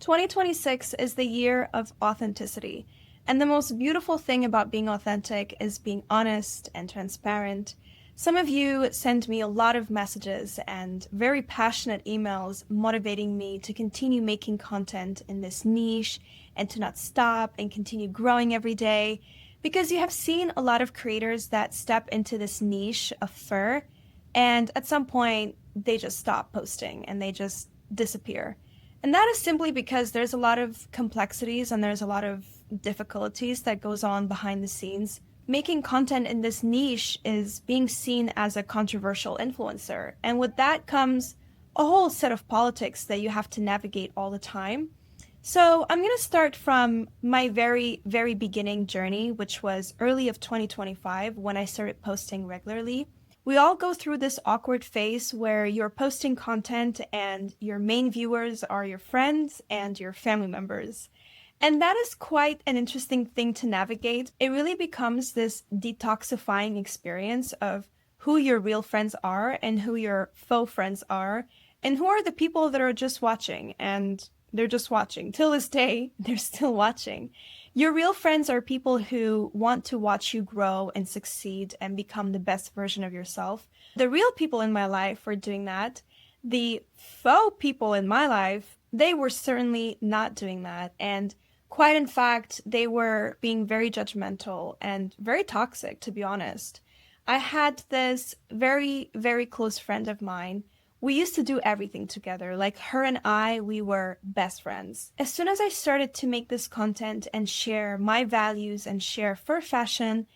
2026 is the year of authenticity. And the most beautiful thing about being authentic is being honest and transparent. Some of you send me a lot of messages and very passionate emails motivating me to continue making content in this niche and to not stop and continue growing every day. Because you have seen a lot of creators that step into this niche of fur, and at some point they just stop posting and they just disappear. And that is simply because there's a lot of complexities and there's a lot of difficulties that goes on behind the scenes. Making content in this niche is being seen as a controversial influencer. And with that comes a whole set of politics that you have to navigate all the time. So I'm going to start from my very, very beginning journey, which was early of 2025 when I started posting regularly. We all go through this awkward phase where you're posting content and your main viewers are your friends and your family members. And that is quite an interesting thing to navigate. It really becomes this detoxifying experience of who your real friends are and who your faux friends are, and who are the people that are just watching, and they're just watching. Till this day, they're still watching. Your real friends are people who want to watch you grow and succeed and become the best version of yourself. The real people in my life were doing that. The faux people in my life, they were certainly not doing that. And quite in fact, they were being very judgmental and very toxic, to be honest. I had this very, very close friend of mine. We used to do everything together. Like her and I, we were best friends. As soon as I started to make this content and share my values and share fur fashion,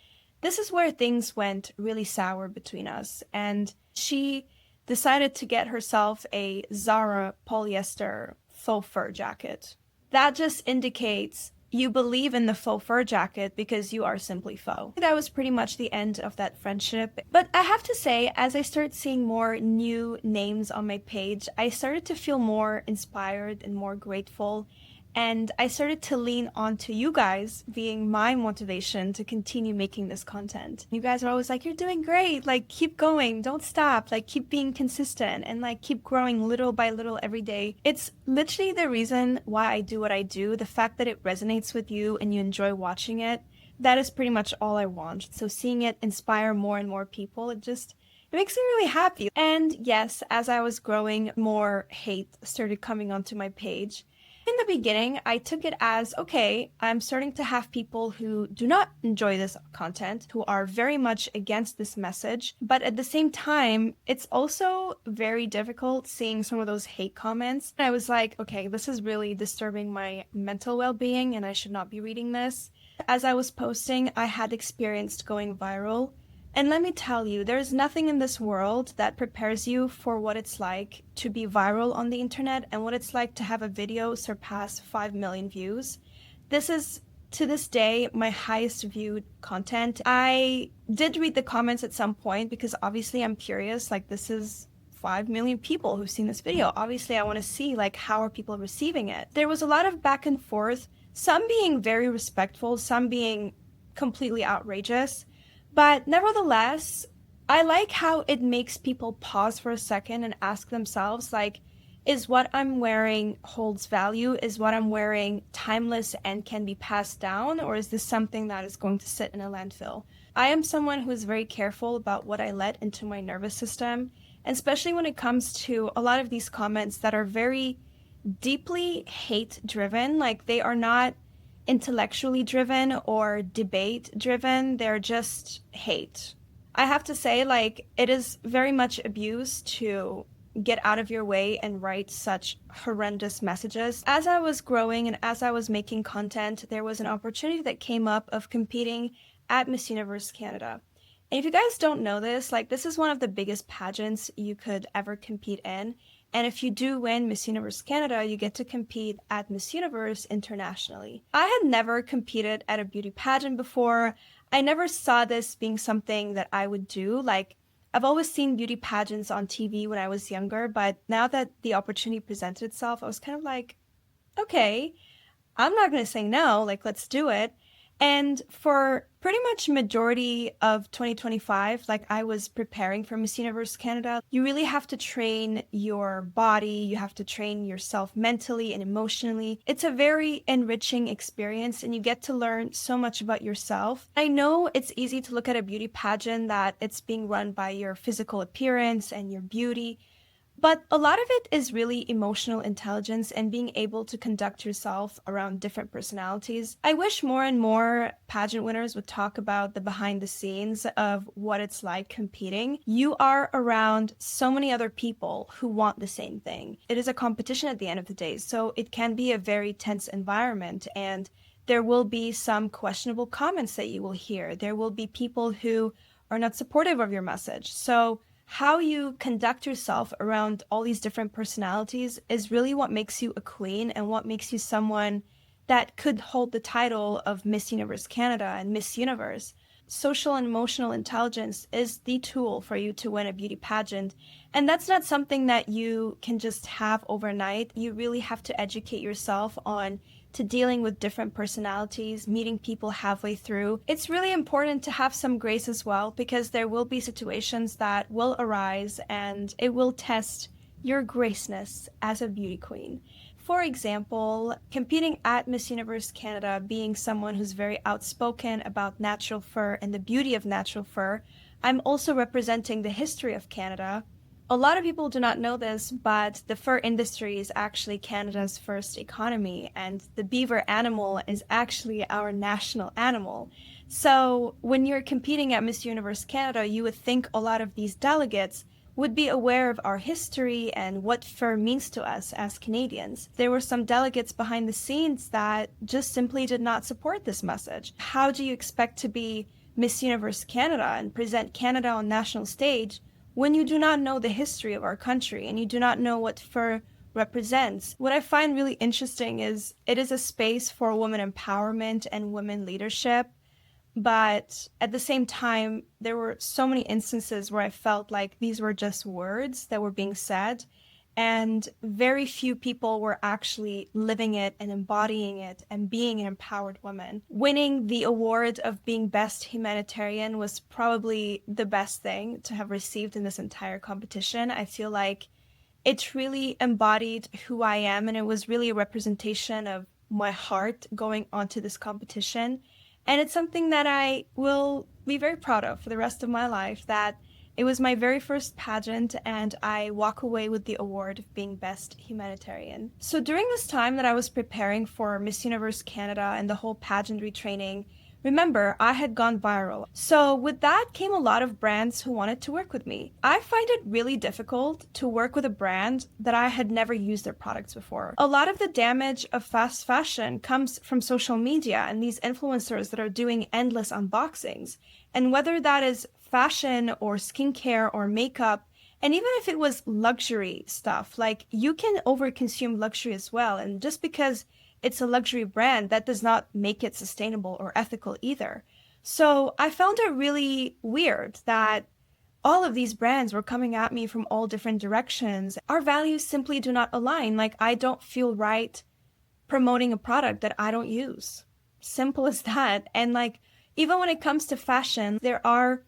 this is where things went really sour between us. And she decided to get herself a Zara polyester faux fur jacket. That just indicates you believe in the faux fur jacket because you are simply faux. That was pretty much the end of that friendship. But I have to say, as I started seeing more new names on my page, I started to feel more inspired and more grateful. And I started to lean onto you guys being my motivation to continue making this content. You guys are always like, you're doing great. Like, keep going. Don't stop. Like, keep being consistent and like keep growing little by little every day. It's literally the reason why I do what I do. The fact that it resonates with you and you enjoy watching it, that is pretty much all I want. So seeing it inspire more and more people, it makes me really happy. And yes, as I was growing, more hate started coming onto my page. In the beginning, I took it as, okay, I'm starting to have people who do not enjoy this content, who are very much against this message. But at the same time, it's also very difficult seeing some of those hate comments. I was like, okay, this is really disturbing my mental well-being and I should not be reading this. As I was posting, I had experienced going viral. And let me tell you, there's nothing in this world that prepares you for what it's like to be viral on the internet and what it's like to have a video surpass 5 million views. This is, to this day, my highest viewed content. I did read the comments at some point because obviously I'm curious, like this is 5 million people who've seen this video. Obviously I want to see like how are people receiving it. There was a lot of back and forth, some being very respectful, some being completely outrageous. But nevertheless, I like how it makes people pause for a second and ask themselves, like, is what I'm wearing holds value? Is what I'm wearing timeless and can be passed down? Or is this something that is going to sit in a landfill? I am someone who is very careful about what I let into my nervous system, and especially when it comes to a lot of these comments that are very deeply hate-driven. Like, they are not intellectually driven or debate driven, they're just hate. I have to say, like, it is very much abuse to get out of your way and write such horrendous messages. As I was growing and as I was making content, there was an opportunity that came up of competing at Miss Universe Canada. And if you guys don't know this, like, this is one of the biggest pageants you could ever compete in. And if you do win Miss Universe Canada, you get to compete at Miss Universe internationally. I had never competed at a beauty pageant before. I never saw this being something that I would do. Like, I've always seen beauty pageants on TV when I was younger, but now that the opportunity presented itself, I was kind of like, okay, I'm not going to say no, like, let's do it. And for Pretty much majority of 2025, like I was preparing for Miss Universe Canada, you really have to train your body, you have to train yourself mentally and emotionally. It's a very enriching experience and you get to learn so much about yourself. I know it's easy to look at a beauty pageant that it's being run by your physical appearance and your beauty, but a lot of it is really emotional intelligence and being able to conduct yourself around different personalities. I wish more and more pageant winners would talk about the behind the scenes of what it's like competing. You are around so many other people who want the same thing. It is a competition at the end of the day, so it can be a very tense environment, and there will be some questionable comments that you will hear. There will be people who are not supportive of your message. So how you conduct yourself around all these different personalities is really what makes you a queen and what makes you someone that could hold the title of Miss Universe Canada and Miss Universe. Social and emotional intelligence is the tool for you to win a beauty pageant. And that's not something that you can just have overnight. You really have to educate yourself on to dealing with different personalities, meeting people halfway through. It's really important to have some grace as well because there will be situations that will arise and it will test your graceness as a beauty queen. For example, competing at Miss Universe Canada, being someone who's very outspoken about natural fur and the beauty of natural fur, I'm also representing the history of Canada. A lot of people do not know this, but the fur industry is actually Canada's first economy, and the beaver animal is actually our national animal. So when you're competing at Miss Universe Canada, you would think a lot of these delegates would be aware of our history and what fur means to us as Canadians. There were some delegates behind the scenes that just simply did not support this message. How do you expect to be Miss Universe Canada and present Canada on national stage when you do not know the history of our country and you do not know what fur represents? What I find really interesting is it is a space for women empowerment and women leadership, but at the same time, there were so many instances where I felt like these were just words that were being said, and very few people were actually living it and embodying it and being an empowered woman. Winning the award of being best humanitarian was probably the best thing to have received in this entire competition. I feel like it really embodied who I am, and it was really a representation of my heart going onto this competition. And it's something that I will be very proud of for the rest of my life, that it was my very first pageant and I walk away with the award of being best humanitarian. So during this time that I was preparing for Miss Universe Canada and the whole pageantry training, remember, I had gone viral. So with that came a lot of brands who wanted to work with me. I find it really difficult to work with a brand that I had never used their products before. A lot of the damage of fast fashion comes from social media and these influencers that are doing endless unboxings. And whether that is fashion or skincare or makeup, and even if it was luxury stuff, like you can overconsume luxury as well. And just because it's a luxury brand, that does not make it sustainable or ethical either. So I found it really weird that all of these brands were coming at me from all different directions. Our values simply do not align. Like, I don't feel right promoting a product that I don't use. Simple as that. And like, even when it comes to fashion, there are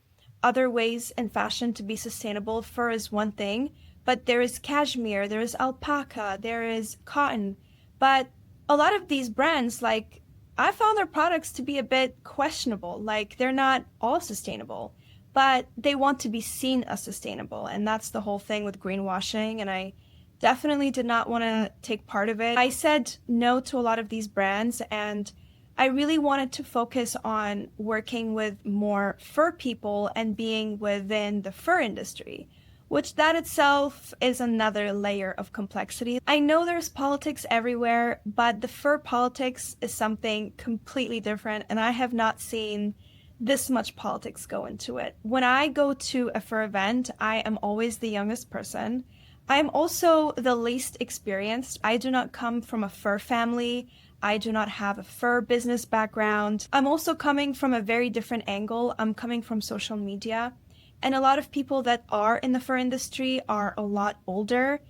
other ways in fashion to be sustainable. Fur is one thing, but there is cashmere, there is alpaca, there is cotton. But a lot of these brands, like, I found their products to be a bit questionable. Like, they're not all sustainable, but they want to be seen as sustainable. And that's the whole thing with greenwashing. And I definitely did not want to take part of it. I said no to a lot of these brands, and I really wanted to focus on working with more fur people and being within the fur industry, which that itself is another layer of complexity. I know there's politics everywhere, but the fur politics is something completely different, and I have not seen this much politics go into it. When I go to a fur event, I am always the youngest person. I am also the least experienced. I do not come from a fur family. I do not have a fur business background. I'm also coming from a very different angle. I'm coming from social media. And a lot of people that are in the fur industry are a lot older,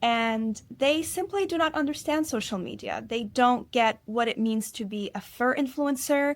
and they simply do not understand social media. They don't get what it means to be a fur influencer.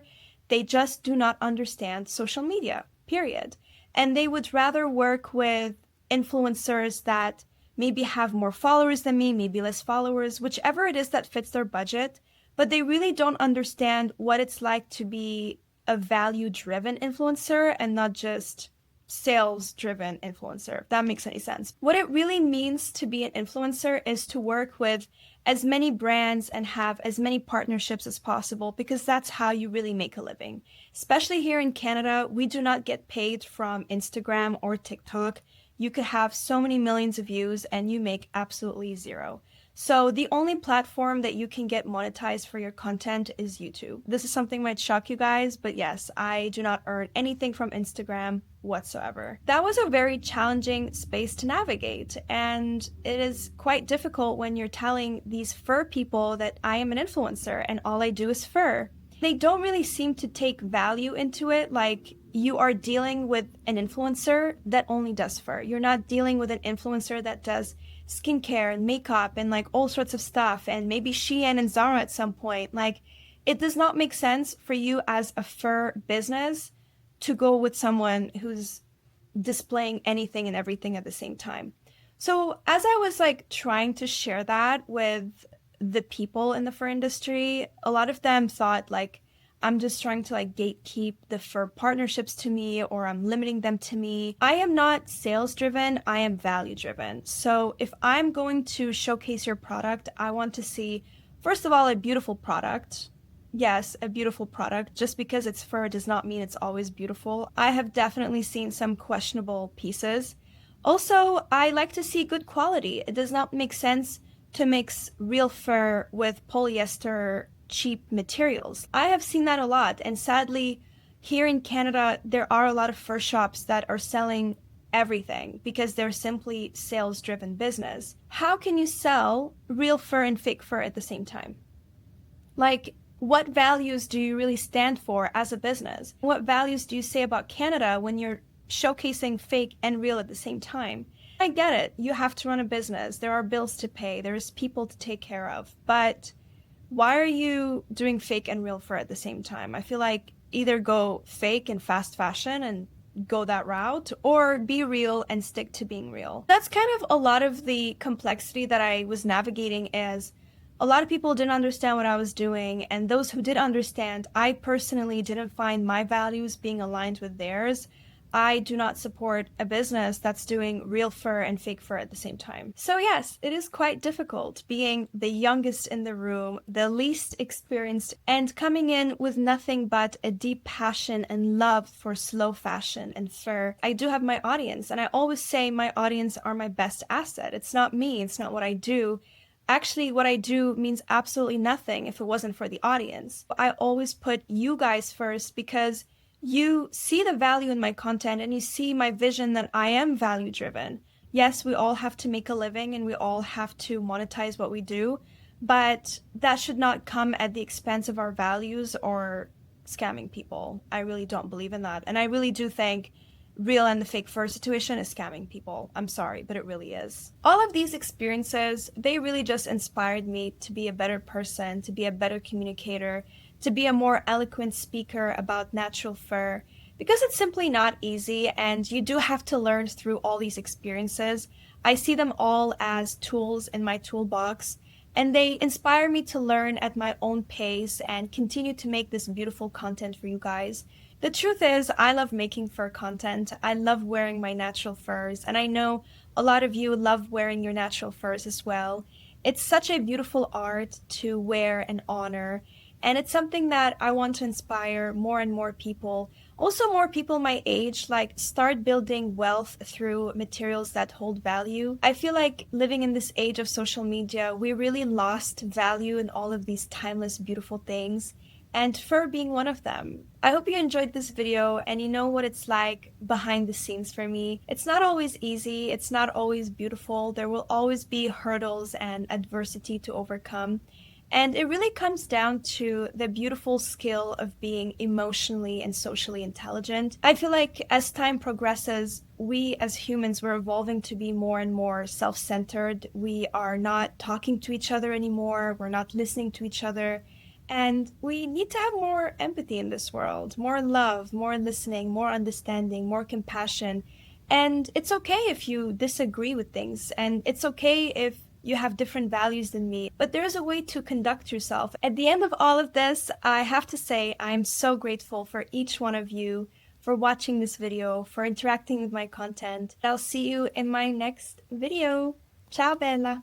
They just do not understand social media, period. And they would rather work with influencers that maybe have more followers than me, maybe less followers, whichever it is that fits their budget. But they really don't understand what it's like to be a value-driven influencer and not just sales-driven influencer, if that makes any sense. What it really means to be an influencer is to work with as many brands and have as many partnerships as possible, because that's how you really make a living. Especially here in Canada, we do not get paid from Instagram or TikTok. You could have so many millions of views and you make absolutely zero. So the only platform that you can get monetized for your content is YouTube. This is something might shock you guys, but yes, I do not earn anything from Instagram whatsoever. That was a very challenging space to navigate, and it is quite difficult when you're telling these fur people that I am an influencer and all I do is fur. They don't really seem to take value into it, like you are dealing with an influencer that only does fur. You're not dealing with an influencer that does skincare and makeup and like all sorts of stuff, and maybe Shein and Zara at some point. Like, it does not make sense for you as a fur business to go with someone who's displaying anything and everything at the same time. So as I was like trying to share that with the people in the fur industry, a lot of them thought like I'm just trying to like gatekeep the fur partnerships to me, or I'm limiting them to me. I am not sales driven, I am value driven. So if I'm going to showcase your product, I want to see, first of all, a beautiful product. Yes, a beautiful product. Just because it's fur does not mean it's always beautiful. I have definitely seen some questionable pieces. Also, I like to see good quality. It does not make sense to mix real fur with polyester cheap materials. I have seen that a lot, and sadly, here in Canada, there are a lot of fur shops that are selling everything because they're simply sales-driven business. How can you sell real fur and fake fur at the same time? Like, what values do you really stand for as a business? What values do you say about Canada when you're showcasing fake and real at the same time? I get it. You have to run a business. There are bills to pay. There's people to take care of. But why are you doing fake and real fur at the same time? I feel like either go fake and fast fashion and go that route, or be real and stick to being real. That's kind of a lot of the complexity that I was navigating, as a lot of people didn't understand what I was doing, and those who did understand, I personally didn't find my values being aligned with theirs. I do not support a business that's doing real fur and fake fur at the same time. So yes, it is quite difficult being the youngest in the room, the least experienced, and coming in with nothing but a deep passion and love for slow fashion and fur. I do have my audience, and I always say my audience are my best asset. It's not me, it's not what I do. Actually, what I do means absolutely nothing if it wasn't for the audience. I always put you guys first, because you see the value in my content and you see my vision that I am value driven. Yes, we all have to make a living and we all have to monetize what we do, but that should not come at the expense of our values or scamming people. I really don't believe in that. And I really do think real and the fake fur situation is scamming people. I'm sorry, but it really is. All of these experiences, they really just inspired me to be a better person, to be a better communicator, to be a more eloquent speaker about natural fur, because it's simply not easy, and you do have to learn through all these experiences. I see them all as tools in my toolbox, and they inspire me to learn at my own pace and continue to make this beautiful content for you guys. The truth is, I love making fur content. I love wearing my natural furs, and I know a lot of you love wearing your natural furs as well. It's such a beautiful art to wear and honor, and it's something that I want to inspire more and more people. Also, more people my age, like, start building wealth through materials that hold value. I feel like living in this age of social media, we really lost value in all of these timeless, beautiful things, and fur being one of them. I hope you enjoyed this video and you know what it's like behind the scenes for me. It's not always easy, it's not always beautiful. There will always be hurdles and adversity to overcome. And it really comes down to the beautiful skill of being emotionally and socially intelligent. I feel like as time progresses, we as humans, we're evolving to be more and more self-centered. We are not talking to each other anymore. We're not listening to each other. And we need to have more empathy in this world, more love, more listening, more understanding, more compassion. And it's okay if you disagree with things, and it's okay if you have different values than me, but there's a way to conduct yourself. At the end of all of this, I have to say I'm so grateful for each one of you for watching this video, for interacting with my content. I'll see you in my next video. Ciao, Bella!